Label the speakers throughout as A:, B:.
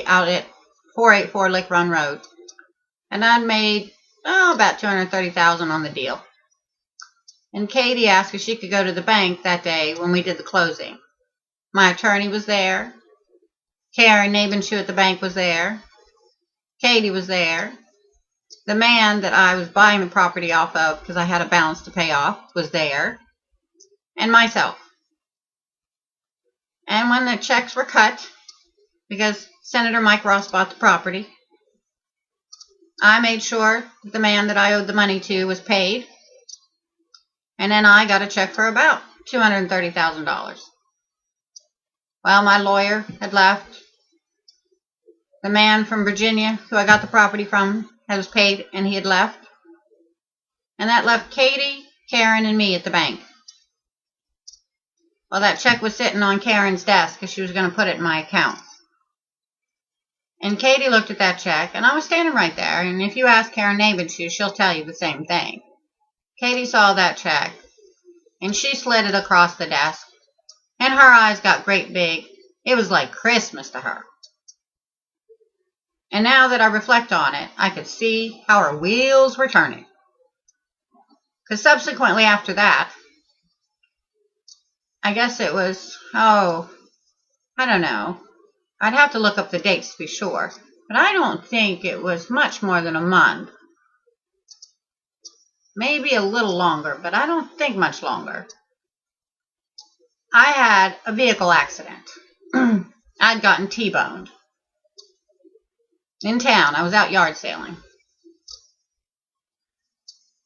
A: out at 484 Lick Run Road. And I'd made, about $230,000 on the deal. And Katie asked if she could go to the bank that day when we did the closing. My attorney was there. Karen Nabenshoe at the bank was there. Katie was there. The man that I was buying the property off of, because I had a balance to pay off, was there. And myself. And when the checks were cut, because Senator Mike Ross bought the property, I made sure that the man that I owed the money to was paid. And then I got a check for about $230,000. Well, my lawyer had left. The man from Virginia who I got the property from was paid, and he had left. And that left Katie, Karen, and me at the bank. Well, that check was sitting on Karen's desk because she was going to put it in my account. And Katie looked at that check, and I was standing right there. And if you ask Karen Nabenshoe, she'll tell you the same thing. Katie saw that check, and she slid it across the desk, and her eyes got great big. It was like Christmas to her. And now that I reflect on it, I could see how her wheels were turning. Because subsequently after that, I guess it was, I don't know. I'd have to look up the dates to be sure. But I don't think it was much more than a month. Maybe a little longer, but I don't think much longer. I had a vehicle accident. I'd gotten T-boned. In town. I was out yard sailing.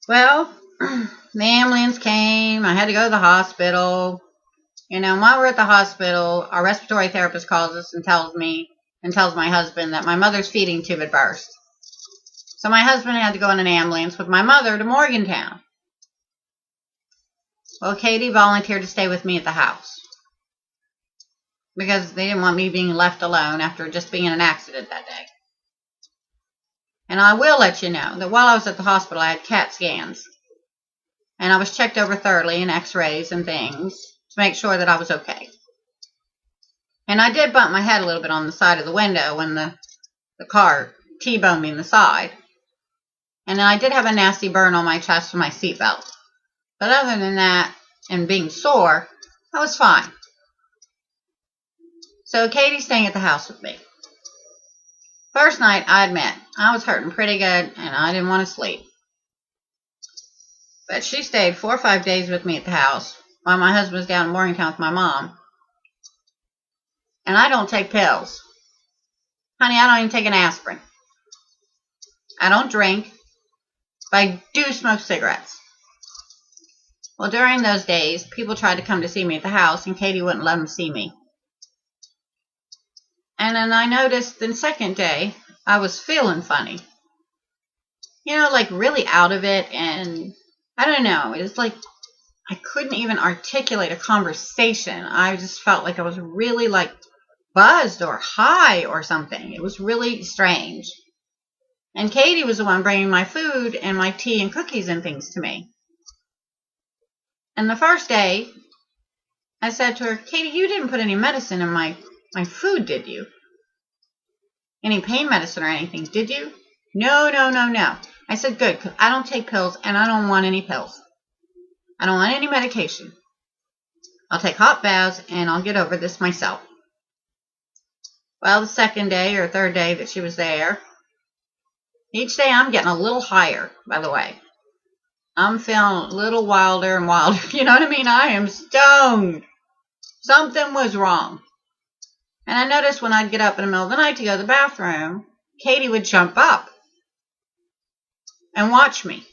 A: Well, the ambulance came. I had to go to the hospital. You know, while we're at the hospital, our respiratory therapist calls us and tells my husband that my mother's feeding tube had burst. So my husband had to go in an ambulance with my mother to Morgantown. Well, Katie volunteered to stay with me at the house because they didn't want me being left alone after just being in an accident that day. And I will let you know that while I was at the hospital, I had CAT scans. And I was checked over thoroughly and x-rays and things to make sure that I was okay. And I did bump my head a little bit on the side of the window when the car T-boned me in the side. And then I did have a nasty burn on my chest from my seatbelt. But other than that, and being sore, I was fine. So Katie's staying at the house with me. First night, I admit, I was hurting pretty good, and I didn't want to sleep. But she stayed 4 or 5 days with me at the house, while my husband was down in Morgantown with my mom. And I don't take pills. Honey, I don't even take an aspirin. I don't drink, but I do smoke cigarettes. Well, during those days, people tried to come to see me at the house, and Katie wouldn't let them see me. And then I noticed the second day, I was feeling funny. You know, like really out of it, and I don't know, it was like I couldn't even articulate a conversation. I just felt like I was really like buzzed or high or something. It was really strange. And Katie was the one bringing my food and my tea and cookies and things to me. And the first day, I said to her, Katie, you didn't put any medicine in my food, did you? Any pain medicine or anything, did you? No. I said, good, because I don't take pills, and I don't want any pills. I don't want any medication. I'll take hot baths, and I'll get over this myself. Well, the second day or third day that she was there, each day I'm getting a little higher, by the way. I'm feeling a little wilder and wilder. You know what I mean? I am stoned. Something was wrong. And I noticed when I'd get up in the middle of the night to go to the bathroom, Katie would jump up and watch me.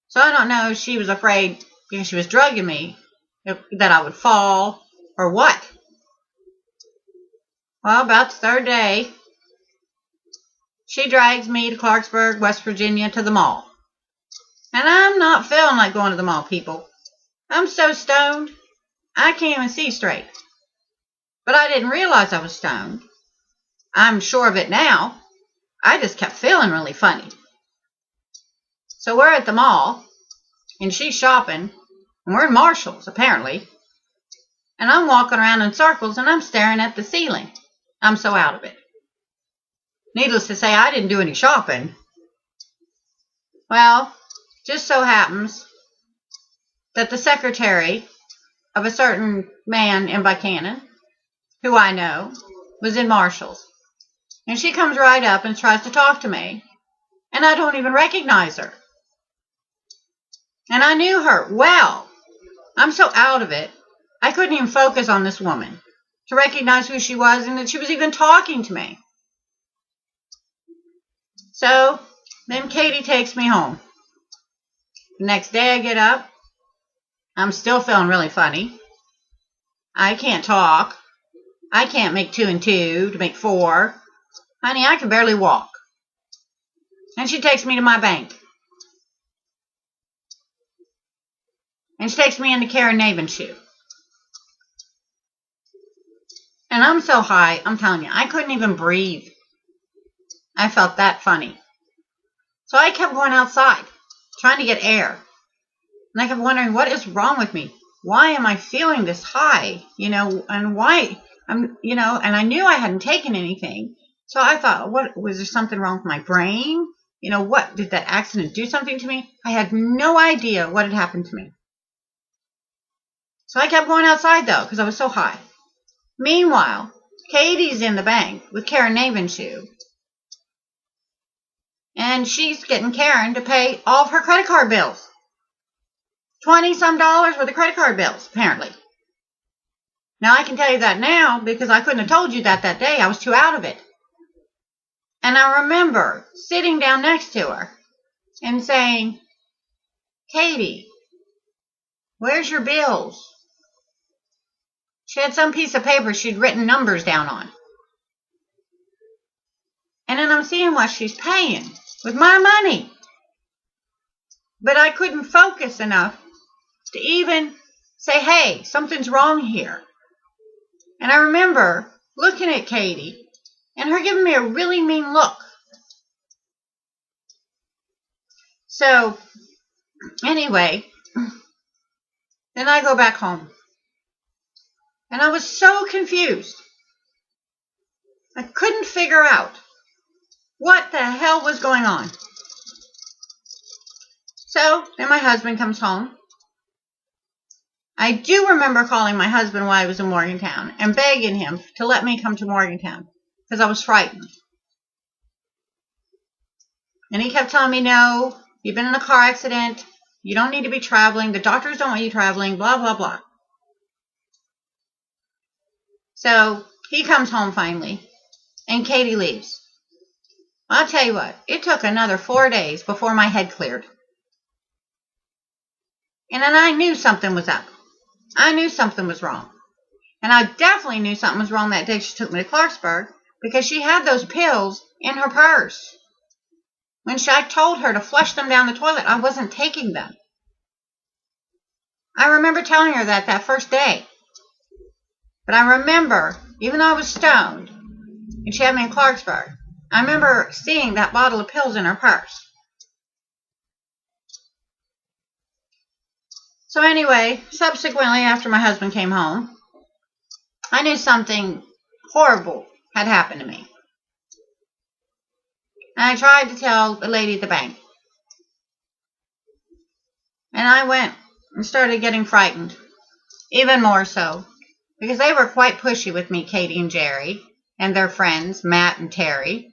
A: So I don't know if she was afraid because she was drugging me that I would fall or what. Well, about the third day, she drags me to Clarksburg, West Virginia, to the mall. And I'm not feeling like going to the mall, people. I'm so stoned, I can't even see straight. But I didn't realize I was stoned. I'm sure of it now. I just kept feeling really funny. So we're at the mall, and she's shopping, and we're in Marshall's, apparently. And I'm walking around in circles, and I'm staring at the ceiling. I'm so out of it. Needless to say, I didn't do any shopping. Well, just so happens that the secretary of a certain man in Buckhannon, who I know, was in Marshall's. And she comes right up and tries to talk to me. And I don't even recognize her. And I knew her well. I'm so out of it, I couldn't even focus on this woman to recognize who she was and that she was even talking to me. So then Katie takes me home. The next day I get up. I'm still feeling really funny. I can't talk. I can't make 2 and 2 to make 4. Honey, I can barely walk. And she takes me to my bank. And she takes me into Karen Navin's shoe. And I'm so high, I'm telling you, I couldn't even breathe. I felt that funny. So I kept going outside, trying to get air. And I kept wondering, what is wrong with me? Why am I feeling this high? And why? And I knew I hadn't taken anything. So I thought, what, was there something wrong with my brain? What, did that accident do something to me? I had no idea what had happened to me. So I kept going outside, though, because I was so high. Meanwhile, Katie's in the bank with Karen Navin's shoe. And she's getting Karen to pay all of her credit card bills. $20-some worth of credit card bills, apparently. Now, I can tell you that now because I couldn't have told you that day. I was too out of it. And I remember sitting down next to her and saying, Katie, where's your bills? She had some piece of paper she'd written numbers down on. And then I'm seeing what she's paying with my money. But I couldn't focus enough to even say, hey, something's wrong here. And I remember looking at Katie and her giving me a really mean look. So, anyway, then I go back home. And I was so confused. I couldn't figure out what the hell was going on. So, then my husband comes home. I do remember calling my husband while I was in Morgantown and begging him to let me come to Morgantown because I was frightened. And he kept telling me, no, you've been in a car accident. You don't need to be traveling. The doctors don't want you traveling, blah, blah, blah. So he comes home finally, and Katie leaves. I'll tell you what, it took another 4 days before my head cleared. And then I knew something was up. I knew something was wrong. And I definitely knew something was wrong that day she took me to Clarksburg because she had those pills in her purse. When I told her to flush them down the toilet, I wasn't taking them. I remember telling her that first day. But I remember, even though I was stoned, and she had me in Clarksburg, I remember seeing that bottle of pills in her purse. So anyway, subsequently, after my husband came home, I knew something horrible had happened to me. And I tried to tell the lady at the bank. And I went and started getting frightened, even more so, because they were quite pushy with me, Katie and Jerry, and their friends, Matt and Terry.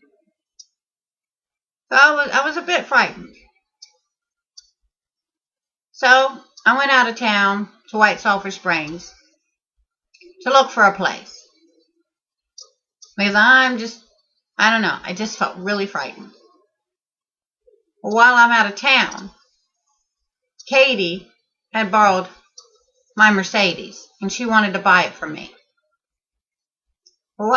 A: So I was a bit frightened. So I went out of town to White Sulphur Springs to look for a place. Because I don't know, I just felt really frightened. Well, while I'm out of town, Katie had borrowed my Mercedes, and she wanted to buy it from me.